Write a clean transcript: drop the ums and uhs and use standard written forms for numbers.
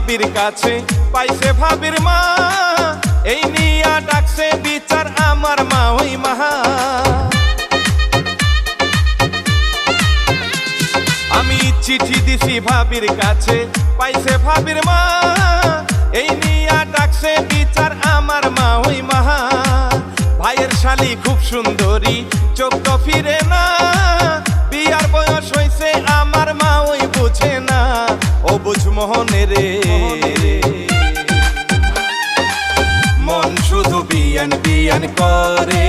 ভাবির কাছে পাইছে ভাবির মা, এই নিয়া ডাকছে বিচার আমার মা ওই মাহা। আমি চিঠি দিছি ভাবির কাছে পাইছে ভাবির মা, এই নিয়া ডাকছে বিচার আমার মা ওই মাহা। ভাইয়ের শালি খুব সুন্দরী চোখ তো ফিরে না, বিয়ার বয়স হইছে আমার মা ওই বুঝে না, ও বুঝ মোহনে রে মন শুধু বিয়ান বিয়ান করে।